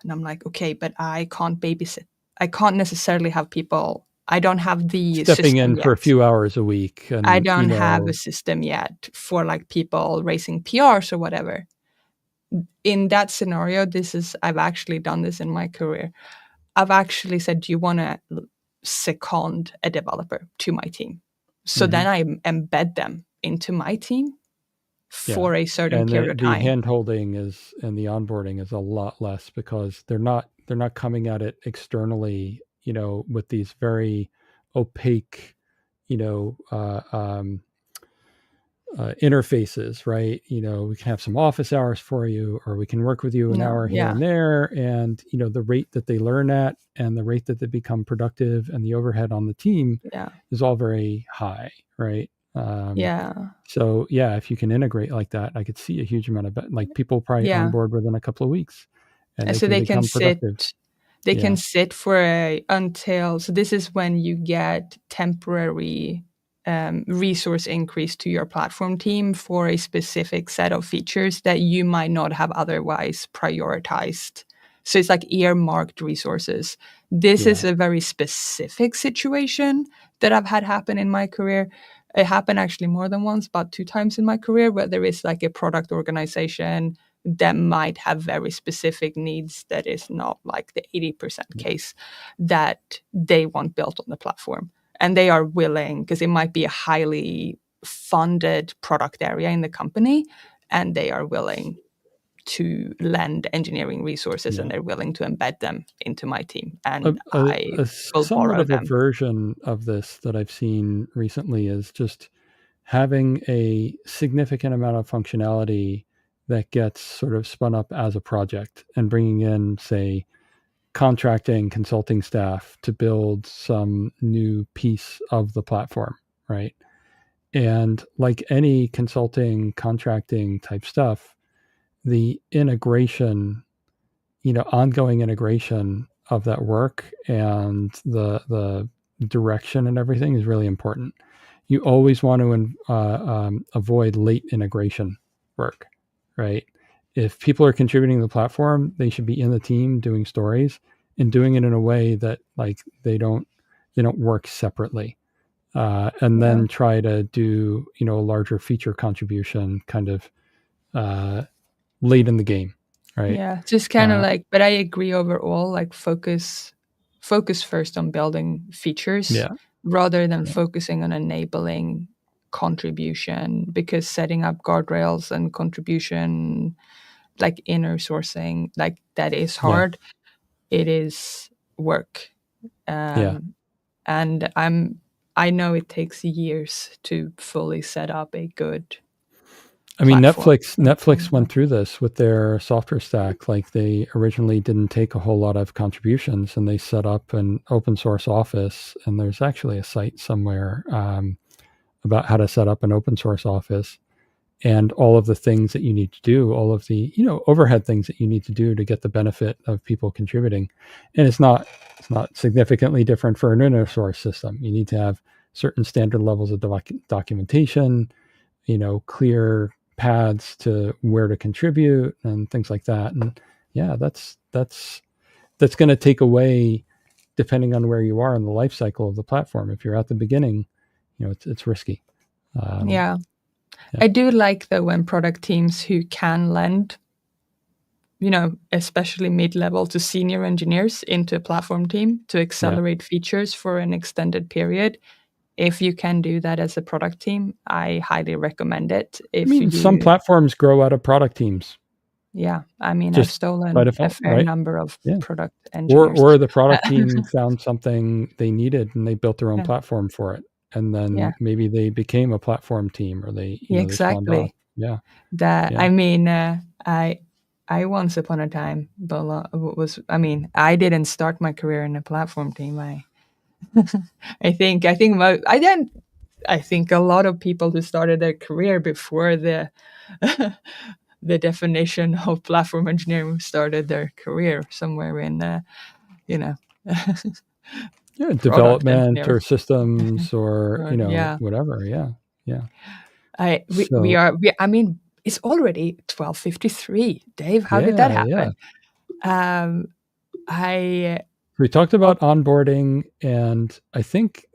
Speaker 1: And I'm like, okay, but I can't babysit. I can't necessarily have people. I don't have the
Speaker 2: stepping in yet. For a few hours a week. And,
Speaker 1: I don't have a system yet for like people raising PRs or whatever. In that scenario, I've actually done this in my career. I've actually said, do you want to second a developer to my team? So then I embed them into my team for a certain period of time.
Speaker 2: The hand-holding and the onboarding is a lot less because they're not coming at it externally, with these very opaque, interfaces, right? We can have some office hours for you, or we can work with you an hour here and there. And, the rate that they learn at and the rate that they become productive and the overhead on the team is all very high, right? So if you can integrate like that, I could see a huge amount of people probably on board within a couple of weeks, and
Speaker 1: so they can sit. They can sit for until. So this is when you get temporary resource increase to your platform team for a specific set of features that you might not have otherwise prioritized. So it's like earmarked resources. This is a very specific situation that I've had happen in my career. It happened actually more than once, about 2 times in my career, where there is like a product organization that might have very specific needs that is not like the 80% case that they want built on the platform. And they are willing, because it might be a highly funded product area in the company, and they are willing to lend engineering resources, and they're willing to embed them into my team. And I will
Speaker 2: somewhat
Speaker 1: borrow
Speaker 2: of
Speaker 1: them.
Speaker 2: a version of this that I've seen recently is just having a significant amount of functionality that gets sort of spun up as a project and bringing in, say, contracting consulting staff to build some new piece of the platform, right? And like any consulting, contracting type stuff, the integration, ongoing integration of that work and the direction and everything is really important. You always want to avoid late integration work, right? If people are contributing to the platform, they should be in the team doing stories and doing it in a way that like they don't work separately, and then try to do a larger feature contribution kind of late in the game, right?
Speaker 1: Yeah, just kind of like, but I agree overall, like focus first on building features rather than focusing on enabling contribution, because setting up guardrails and contribution, like inner sourcing, like that is hard. It is work. And I know it takes years to fully set up a good platform.
Speaker 2: Netflix went through this with their software stack. Like they originally didn't take a whole lot of contributions, and they set up an open source office. And there's actually a site somewhere about how to set up an open source office and all of the things that you need to do, all of the overhead things that you need to do to get the benefit of people contributing. And it's not significantly different for an inner source system. You need to have certain standard levels of documentation, clear paths to where to contribute and things like that. And that's going to take away, depending on where you are in the life cycle of the platform. If you're at the beginning, it's risky.
Speaker 1: I do like though when product teams who can lend, especially mid-level to senior engineers into a platform team to accelerate features for an extended period. If you can do that as a product team, I highly recommend it.
Speaker 2: Some platforms grow out of product teams.
Speaker 1: Yeah, I've stolen a fair number of product engineers.
Speaker 2: Or the product team found something they needed and they built their own platform for it. And then maybe they became a platform team, or they
Speaker 1: exactly.
Speaker 2: They
Speaker 1: I once upon a time I didn't start my career in a platform team. I think a lot of people who started their career before the the definition of platform engineering started their career somewhere in
Speaker 2: development or systems or whatever.
Speaker 1: It's already 12:53. Dave, how did that happen?
Speaker 2: We talked about onboarding, and I think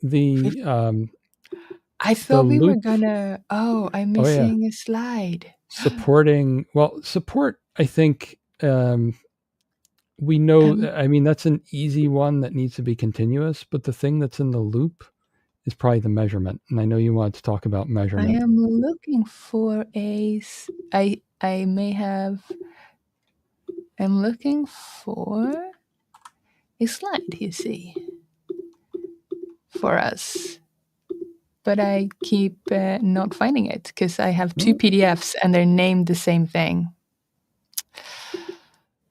Speaker 1: I thought we were gonna. I'm missing a slide.
Speaker 2: Support. I think we know. That's an easy one that needs to be continuous. But the thing that's in the loop is probably the measurement. And I know you wanted to talk about measurement.
Speaker 1: I am looking for I'm looking for a slide, you see, for us. But I keep not finding it because I have two PDFs and they're named the same thing.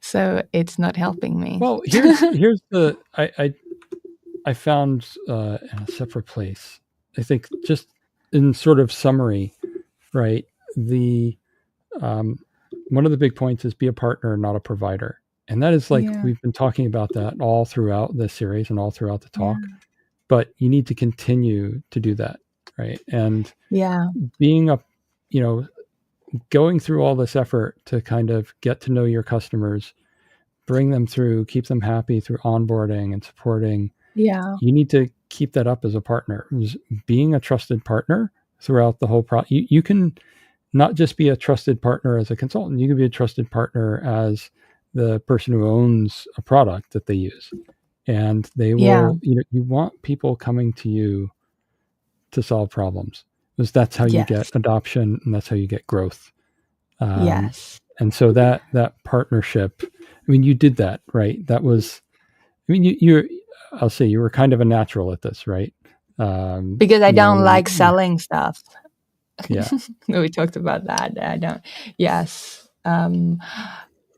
Speaker 1: So it's not helping me.
Speaker 2: Well, here's the I found in a separate place. I think just in sort of summary, right? The one of the big points is be a partner, not a provider. And that is we've been talking about that all throughout the series and all throughout the talk. But you need to continue to do that, right? And being going through all this effort to kind of get to know your customers, bring them through, keep them happy through onboarding and supporting. You need to keep that up as a partner. Being a trusted partner throughout the whole you can not just be a trusted partner as a consultant. You can be a trusted partner as the person who owns a product that they use, and they will. You want people coming to you to solve problems, because that's how you get adoption and that's how you get growth. And so that partnership, I mean, you did that, right? That was, I mean, I'll say you were kind of a natural at this, right?
Speaker 1: Because I don't like selling stuff.
Speaker 2: Yeah.
Speaker 1: We talked about that. I don't. Yes. And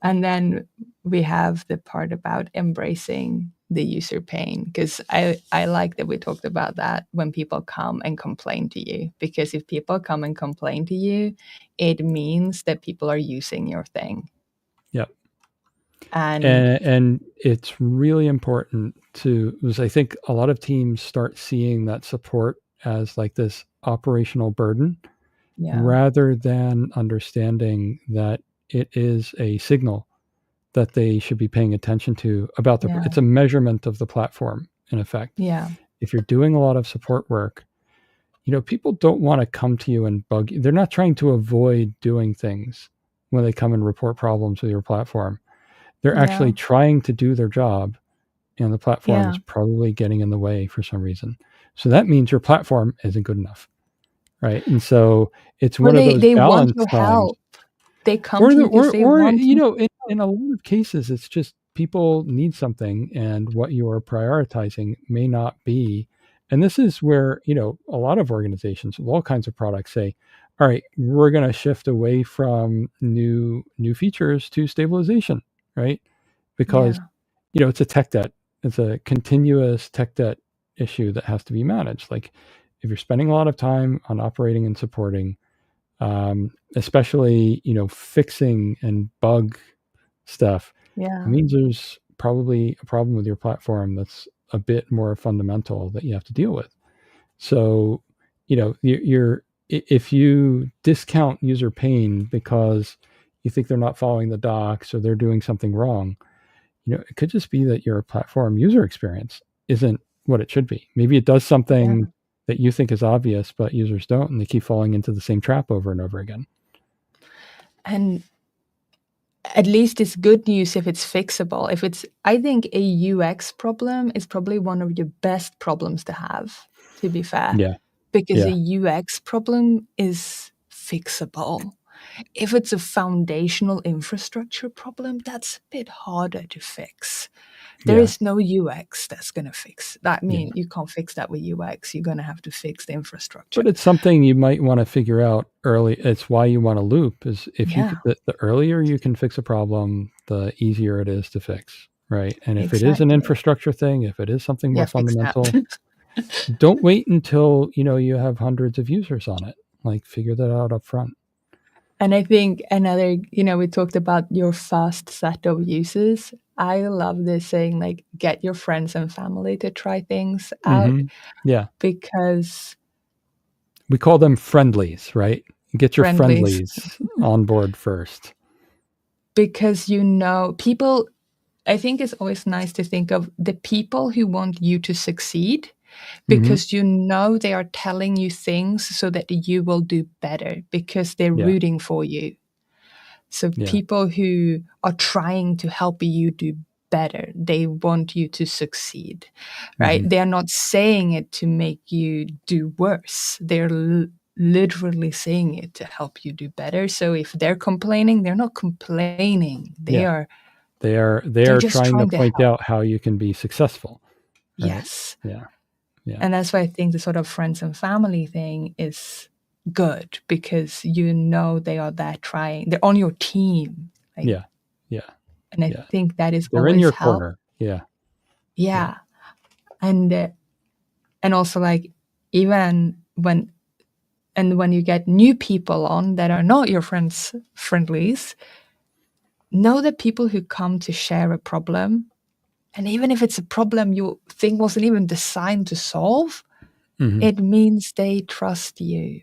Speaker 1: then we have the part about embracing the user pain, because I like that we talked about that when people come and complain to you, because if people come and complain to you, it means that people are using your thing.
Speaker 2: Yep. And it's really important because I think a lot of teams start seeing that support as like this operational burden, rather than understanding that it is a signal that they should be paying attention to about it's a measurement of the platform, in effect. If you're doing a lot of support work, people don't want to come to you and bug you. They're not trying to avoid doing things when they come and report problems with your platform. They're actually trying to do their job, and the platform is probably getting in the way for some reason. So that means your platform isn't good enough, right? And so it's one of those balance times.
Speaker 1: Help. They come to you because they want to.
Speaker 2: In a lot of cases, it's just people need something, and what you are prioritizing may not be. And this is where, a lot of organizations with all kinds of products say, all right, we're going to shift away from new features to stabilization, right? Because, it's a tech debt. It's a continuous tech debt issue that has to be managed. Like if you're spending a lot of time on operating and supporting, especially, fixing and bug stuff, it means there's probably a problem with your platform that's a bit more fundamental that you have to deal with. So, if you discount user pain because you think they're not following the docs or they're doing something wrong, it could just be that your platform user experience isn't what it should be. Maybe it does something that you think is obvious, but users don't, and they keep falling into the same trap over and over again.
Speaker 1: And at least it's good news if it's fixable. I think a UX problem is probably one of your best problems to have, to be fair. Because a UX problem is fixable. If it's a foundational infrastructure problem, that's a bit harder to fix. There is no UX that's going to fix that. I mean, you can't fix that with UX. You're going to have to fix the infrastructure.
Speaker 2: But it's something you might want to figure out early. It's why you want to loop. Is if the earlier you can fix a problem, the easier it is to fix, right? And if it is an infrastructure thing, if it is something more fundamental, don't wait until you have hundreds of users on it. Like figure that out up front.
Speaker 1: And I think another, we talked about your first set of users. I love this saying, like, get your friends and family to try things out. Because
Speaker 2: we call them friendlies, right? Get your friendlies on board first.
Speaker 1: Because, people, I think it's always nice to think of the people who want you to succeed, because they are telling you things so that you will do better, because they're rooting for you. So people who are trying to help you do better, they want you to succeed, right? They're not saying it to make you do worse. They're literally saying it to help you do better. So if they're complaining, they're not complaining. They are
Speaker 2: trying to point out how you can be successful. Right?
Speaker 1: Yes. Yeah. And that's why I think the sort of friends and family thing is good, because they are there trying. They're on your team.
Speaker 2: Like,
Speaker 1: And I think that is
Speaker 2: they're
Speaker 1: always
Speaker 2: in your
Speaker 1: help.
Speaker 2: corner.
Speaker 1: Yeah. And also, like, even when you get new people on that are not your friendlies, know that people who come to share a problem, and even if it's a problem you think wasn't even designed to solve, it means they trust you.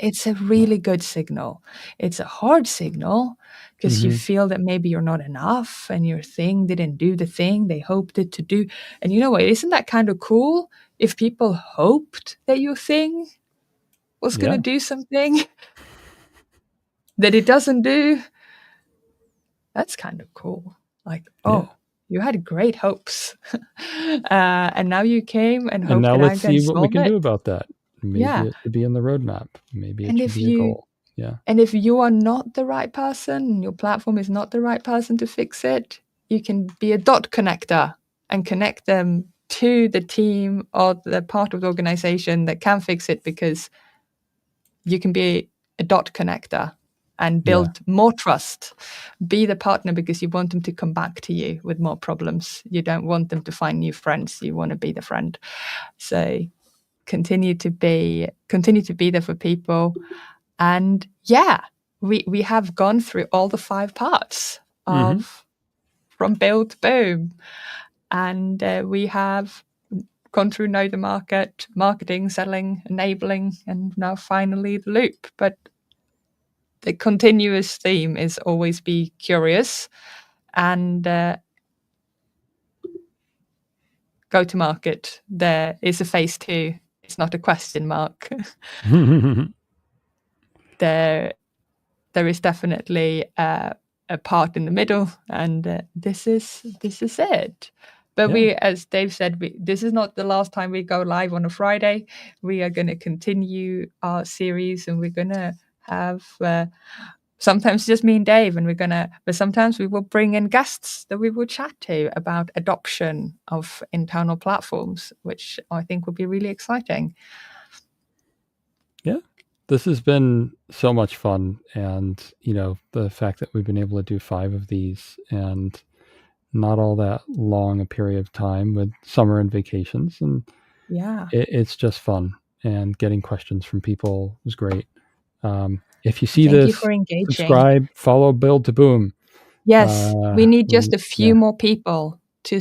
Speaker 1: It's a really good signal. It's a hard signal because you feel that maybe you're not enough and your thing didn't do the thing they hoped it to do. And you know what? Isn't that kind of cool if people hoped that your thing was going to do something? that it doesn't do, that's kind of cool. Like, you had great hopes, and now you came and hoped
Speaker 2: now
Speaker 1: that
Speaker 2: let's
Speaker 1: I'm going
Speaker 2: see
Speaker 1: to
Speaker 2: what we
Speaker 1: solve
Speaker 2: can do
Speaker 1: it.
Speaker 2: about that. Maybe it should be in the roadmap. Maybe it should be a goal. Yeah.
Speaker 1: And if you are not the right person, your platform is not the right person to fix it, you can be a dot connector and connect them to the team or the part of the organization that can fix it, because you can be a dot connector and build more trust. Be the partner because you want them to come back to you with more problems. You don't want them to find new friends. You want to be the friend. So continue to be there for people. And we have gone through all the 5 parts of from build to boom. And we have gone through know the market, marketing, selling, enabling, and now finally the loop. But the continuous theme is always be curious and go to market. There is a phase 2. It's not a question mark. There is definitely a part in the middle, and this is it. But we, as Dave said, this is not the last time we go live on a Friday. We are going to continue our series, and we're going to have sometimes just me and Dave, and but sometimes we will bring in guests that we will chat to about adoption of internal platforms, which I think will be really exciting.
Speaker 2: Yeah. This has been so much fun. And, the fact that we've been able to do 5 of these and not all that long a period of time with summer and vacations. And it's just fun. And getting questions from people was great. If you see this, subscribe, follow Build to Boom.
Speaker 1: Yes, we need just a few more people to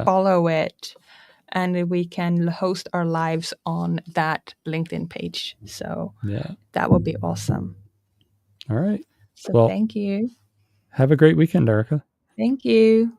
Speaker 1: follow it. And we can host our lives on that LinkedIn page. So that would be awesome.
Speaker 2: All right.
Speaker 1: So thank you.
Speaker 2: Have a great weekend, Erica.
Speaker 1: Thank you.